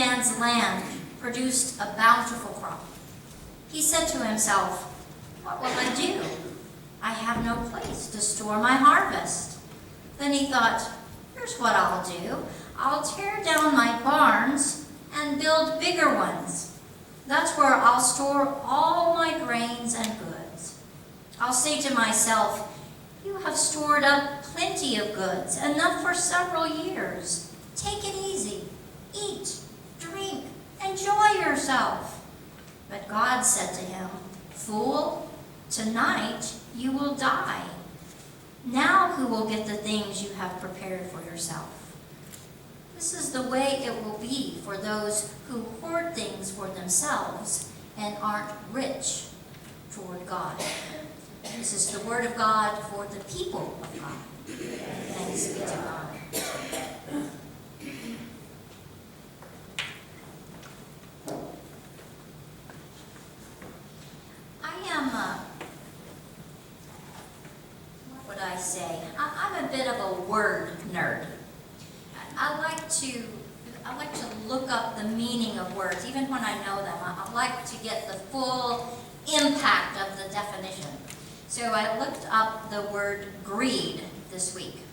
man's land produced a bountiful crop. He said to himself, "What will I do? I have no place to store my harvest." Then he thought, "Here's what I'll do. I'll tear down my barns and build bigger ones. That's where I'll store all my grains and goods. I'll say to myself, 'You have stored up plenty of goods, enough for several years. Take it easy. Eat, drink, enjoy yourself.' But God said to him, 'Fool, tonight you will die. Now who will get the things you have prepared for yourself?' This is the way it will be for those who hoard things for themselves and aren't rich toward God." This is the word of God for the people of God. Thanks be to God. What would I say? I'm a bit of a word nerd. I like to look up the meaning of words, even when I know them. I like to get the full impact of the definition. So I looked up the word greed this week.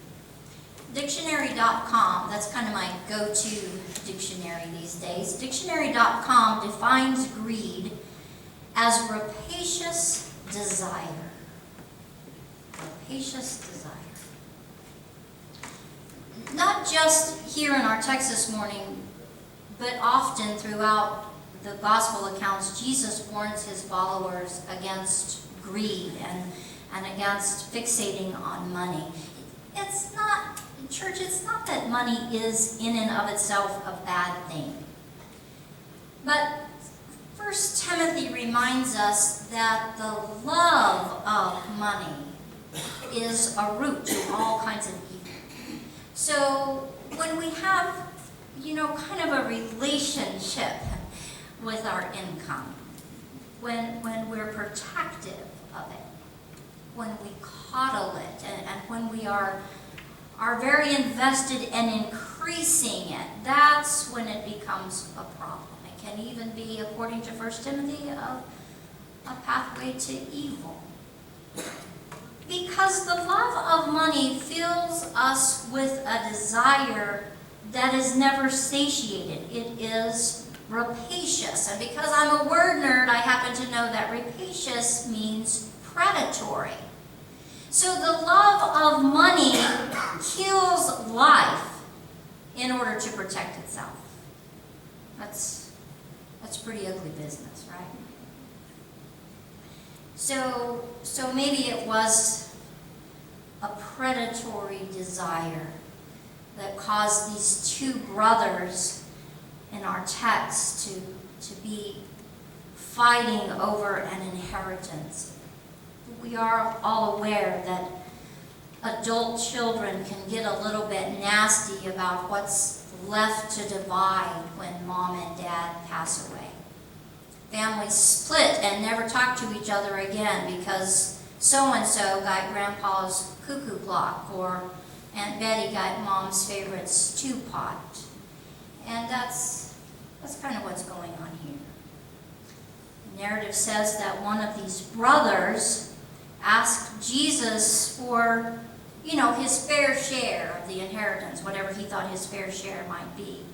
Dictionary.com, that's kind of my go-to dictionary these days. Dictionary.com defines greed as rapacious desire. Rapacious desire. Not just here in our text this morning, but often throughout the gospel accounts, Jesus warns his followers against greed and against fixating on money. It's not, church, it's not that money is in and of itself a bad thing. But 1 Timothy reminds us that the love of money is a root to all kinds of evil. So when we have, kind of a relationship with our income, when we're protective of it, when we coddle it, and when we are very invested in increasing it, that's when it becomes a problem. It can even be, according to 1 Timothy, a pathway to evil. Because the love of money fills us with a desire that is never satiated. It is rapacious. And because I'm a word nerd, I happen to know that rapacious means predatory. So the love of money kills life in order to protect itself. That's pretty ugly business, right? So maybe it was a predatory desire that caused these two brothers in our text to be fighting over an inheritance. We are all aware that adult children can get a little bit nasty about what's left to divide when mom and dad pass away. Families split and never talk to each other again because so-and-so got grandpa's cuckoo clock, or Aunt Betty got mom's favorite stew pot. And that's kind of what's going on here. The narrative says that one of these brothers asked Jesus for, his fair share of the inheritance, whatever he thought his fair share might be.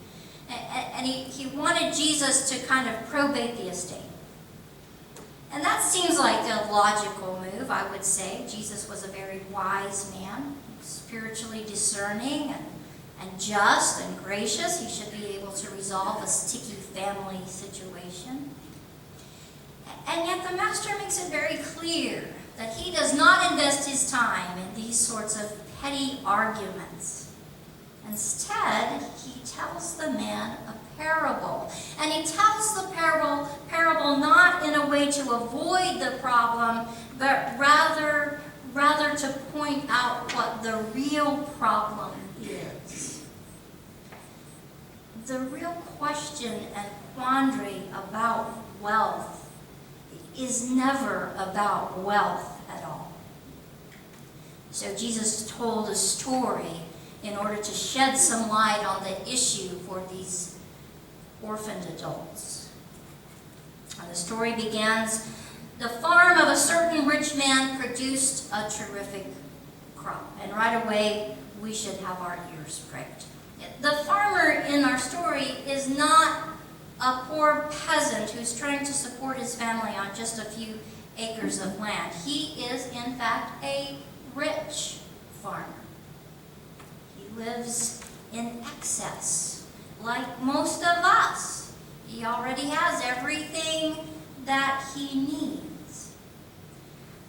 And he wanted Jesus to kind of probate the estate. And that seems like a logical move, I would say. Jesus was a very wise man, spiritually discerning and just and gracious. He should be able to resolve a sticky family situation. And yet the master makes it very clear that he does not invest his time in these sorts of petty arguments. Instead, he tells the man a parable. And he tells the parable not in a way to avoid the problem, but rather to point out what the real problem is. The real question and quandary about wealth is never about wealth at all. So Jesus told a story in order to shed some light on the issue for these orphaned adults. And the story begins, the farm of a certain rich man produced a terrific crop. And right away, we should have our ears pricked. The farmer in our story is not a poor peasant who's trying to support his family on just a few acres of land. He is, in fact, a rich farmer. He lives in excess, like most of us. He already has everything that he needs.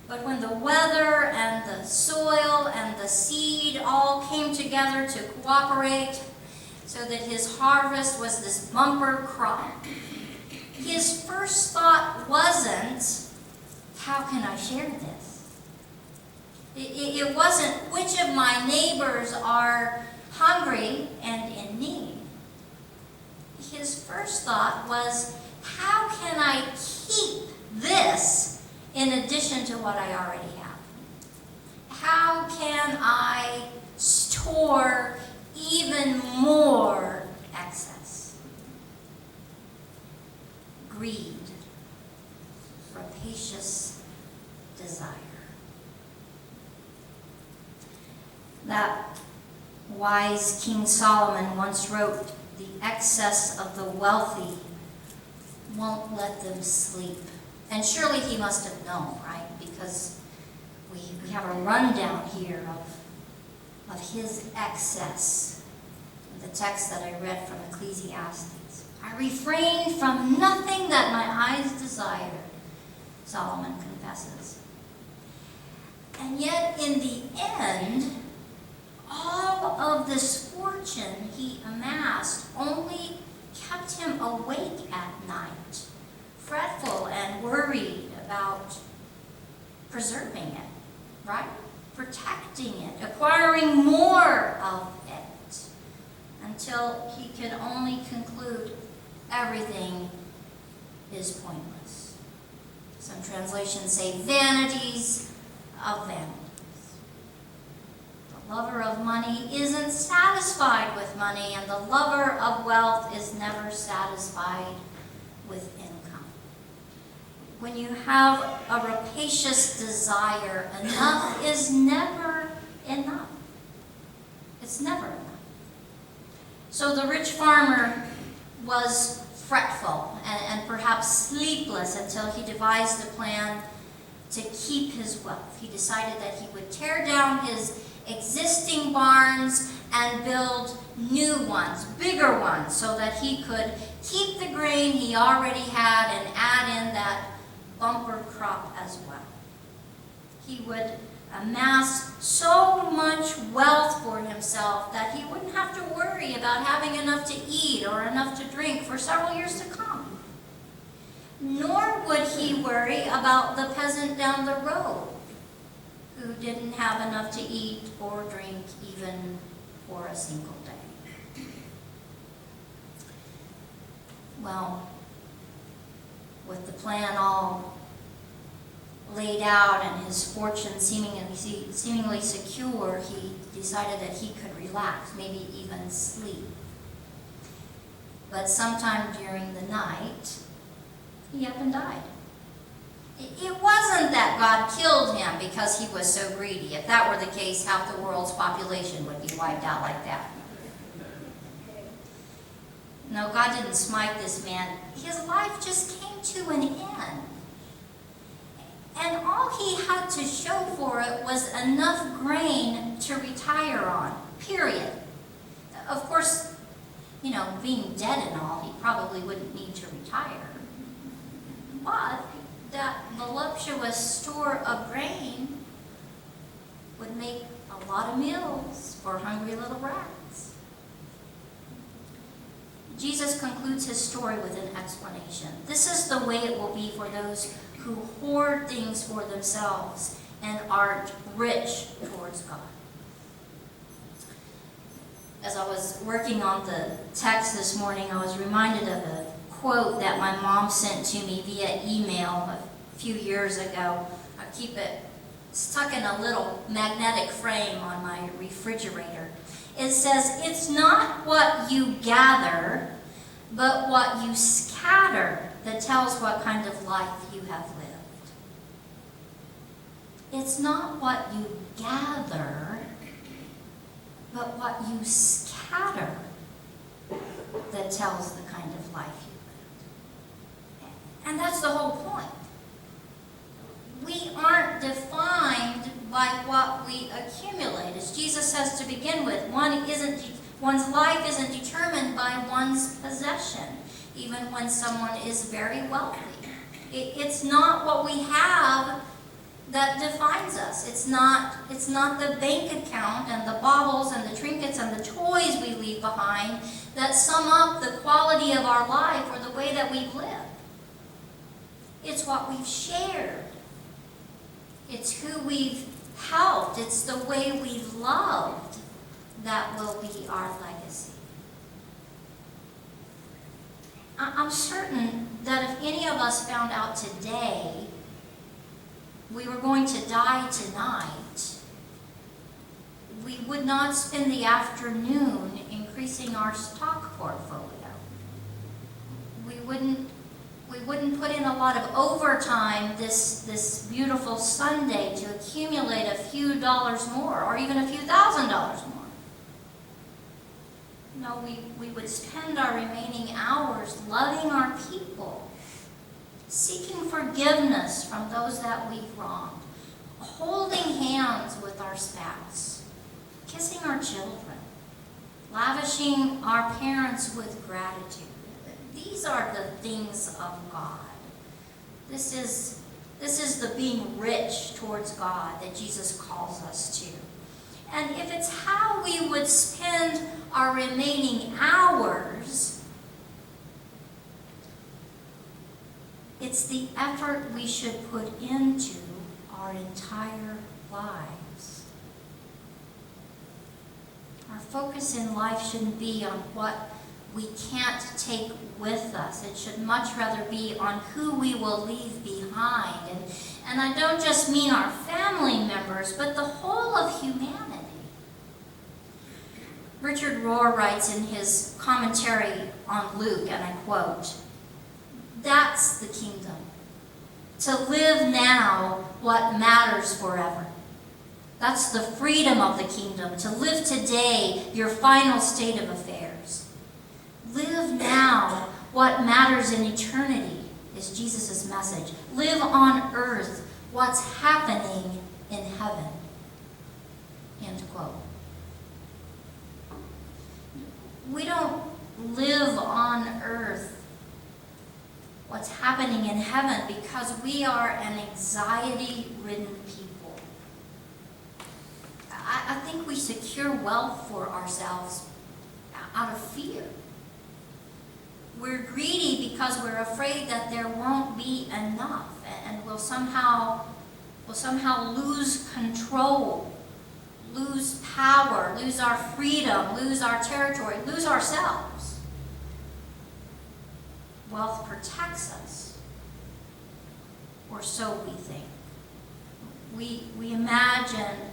But when the weather and the soil and the seed all came together to cooperate so that his harvest was this bumper crop, his first thought wasn't, how can I share this? It wasn't, which of my neighbors are hungry and in need? His first thought was, how can I keep this in addition to what I already have? How can I store even more excess? Greed, rapacious desire. That wise King Solomon once wrote, the excess of the wealthy won't let them sleep. And surely he must have known, right? Because we have a rundown here of his excess. The text that I read from Ecclesiastes. I refrained from nothing that my eyes desired, Solomon confesses. And yet in the end, all of this fortune he amassed only kept him awake at night, fretful and worried about preserving it, right? Protecting it, acquiring more of it, until he could only conclude everything is pointless. Some translations say vanities of vanities. The lover of money isn't satisfied with money, and the lover of wealth is never satisfied with income. When you have a rapacious desire, enough is never enough. It's never enough. So the rich farmer was fretful and perhaps sleepless until he devised a plan to keep his wealth. He decided that he would tear down his existing barns and build new ones, bigger ones, so that he could keep the grain he already had and add in that bumper crop as well. He would amass so much wealth for himself that he wouldn't have to worry about having enough to eat or enough to drink for several years to come. Nor would he worry about the peasant down the road who didn't have enough to eat or drink even for a single day. Well, with the plan all laid out and his fortune seemingly secure, he decided that he could relax, maybe even sleep. But sometime during the night, he up and died. It wasn't that God killed him because he was so greedy. If that were the case, half the world's population would be wiped out like that. No, God didn't smite this man. His life just came to an end. And all he had to show for it was enough grain to retire on, period. Of course, being dead and all, he probably wouldn't need to retire. But that voluptuous store of grain would make a lot of meals for hungry little rats. Jesus concludes his story with an explanation. This is the way it will be for those who hoard things for themselves and aren't rich towards God. As I was working on the text this morning, I was reminded of a quote that my mom sent to me via email a few years ago. I keep it stuck in a little magnetic frame on my refrigerator. It says, "It's not what you gather, but what you scatter that tells what kind of life you have lived. It's not what you gather, but what you scatter that tells the kind of life you lived. And that's the whole point. We aren't defined by what we accumulate. As Jesus says to begin with, one's life isn't determined by one's possession, even when someone is very wealthy. It's not what we have that defines us. It's not the bank account and the baubles and the trinkets and the toys we leave behind that sum up the quality of our life or the way that we've lived. It's what we've shared. It's who we've helped. It's the way we've loved that will be our legacy. I'm certain that if any of us found out today we were going to die tonight, we would not spend the afternoon increasing our stock portfolio. We wouldn't put in a lot of overtime this beautiful Sunday to accumulate a few dollars more or even a few $1,000s more. No, we would spend our remaining hours loving our people, seeking forgiveness from those that we've wronged, holding hands with our spouse, kissing our children, lavishing our parents with gratitude. These are the things of God. This is the being rich towards God that Jesus calls us to. And if it's how we would spend our remaining hours, it's the effort we should put into our entire lives. Our focus in life shouldn't be on what we can't take with us. It should much rather be on who we will leave behind. And I don't just mean our family members, but the whole of humanity. Richard Rohr writes in his commentary on Luke, and I quote, "That's the kingdom. To live now what matters forever. That's the freedom of the kingdom, to live today your final state of affairs. Live now what matters in eternity," is Jesus' message. Live on earth what's happening in heaven. End quote. We don't live on earth what's happening in heaven because we are an anxiety-ridden people. I think we secure wealth for ourselves out of fear. We're greedy because we're afraid that there won't be enough and we'll somehow lose control, lose power, lose our freedom, lose our territory, lose ourselves. Wealth protects us, or so we think. We imagine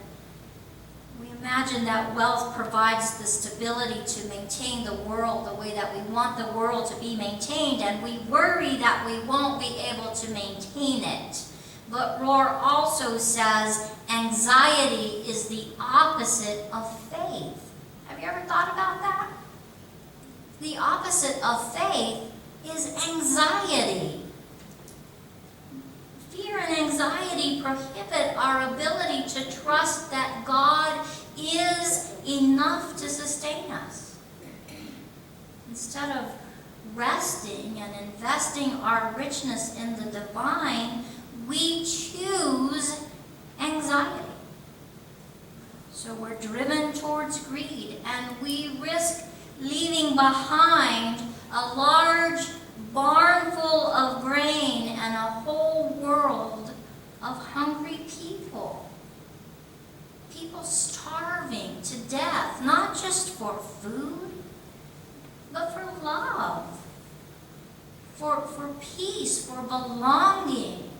that wealth provides the stability to maintain the world the way that we want the world to be maintained, and we worry that we won't be able to maintain it. But Rohr also says anxiety is the opposite of faith. Have you ever thought about that? The opposite of faith is anxiety. Fear and anxiety prohibit our ability to trust that God is enough to sustain us. Instead of resting and investing our richness in the divine, we choose anxiety. So we're driven towards greed, and we risk leaving behind a large barn full of grain and a whole world of hungry people. People starving to death, not just for food, but for love, for peace, for belonging,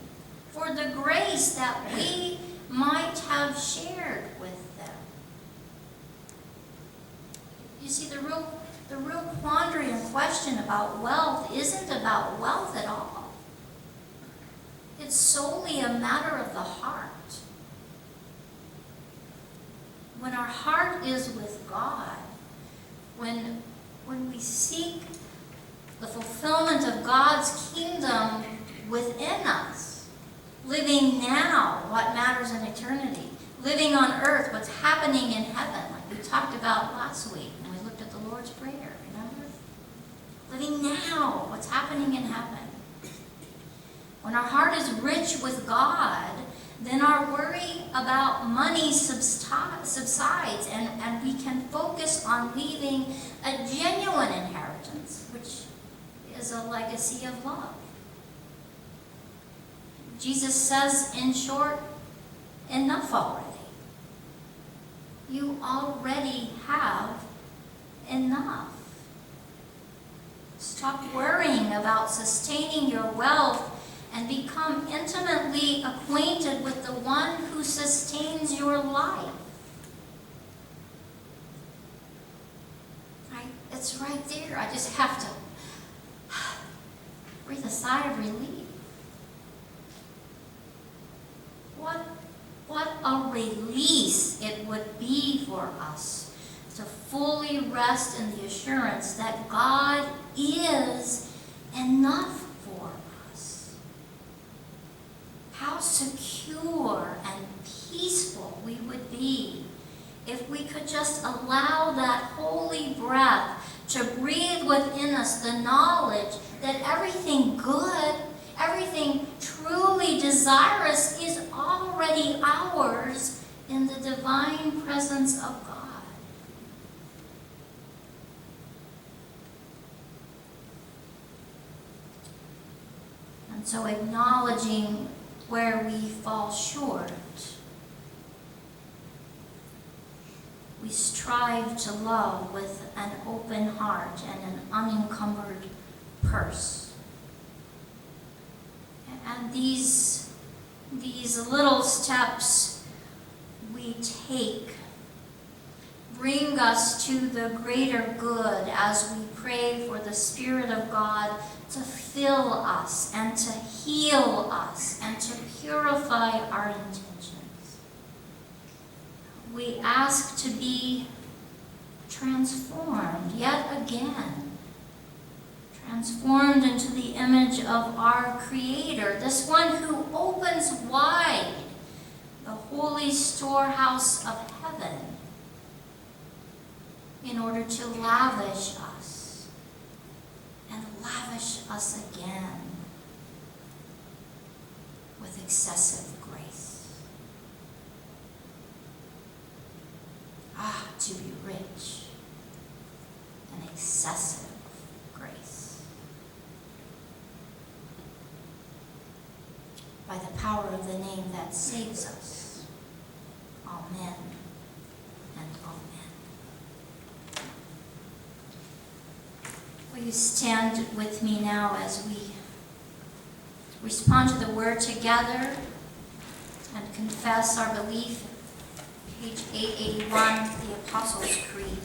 for the grace that we might have shared with them. You see, the the real quandary and question about wealth isn't about wealth at all. It's solely a matter of the heart. When our heart is with God, when we seek the fulfillment of God's kingdom within us, living now what matters in eternity, living on earth what's happening in heaven, like we talked about last week when we looked at the Lord's Prayer, remember? Living now what's happening in heaven. When our heart is rich with God, then our worry about money subsides, and we can focus on leaving a genuine inheritance, which is a legacy of love. Jesus says, in short, enough already. You already have enough. Stop worrying about sustaining your wealth and become intimately acquainted with the one who sustains your life. It's right there. I just have to breathe a sigh of relief. What a release it would be for us to fully rest in the assurance that God is enough for us. How secure and peaceful we would be if we could just allow that holy breath to breathe within us the knowledge that everything good, everything truly desirous is already ours in the divine presence of God. And so acknowledging where we fall short, we strive to love with an open heart and an unencumbered purse. And these little steps we take bring us to the greater good as we pray for the Spirit of God to fill us and to heal us and to purify our intentions. We ask to be transformed yet again. Transformed into the image of our Creator, this one who opens wide the holy storehouse of heaven in order to lavish us and lavish us again with excessive grace. To be rich and excessive grace. By the power of the name that saves us. Amen and amen. Will you stand with me now as we respond to the word together and confess our belief? Page 881, the Apostles' Creed.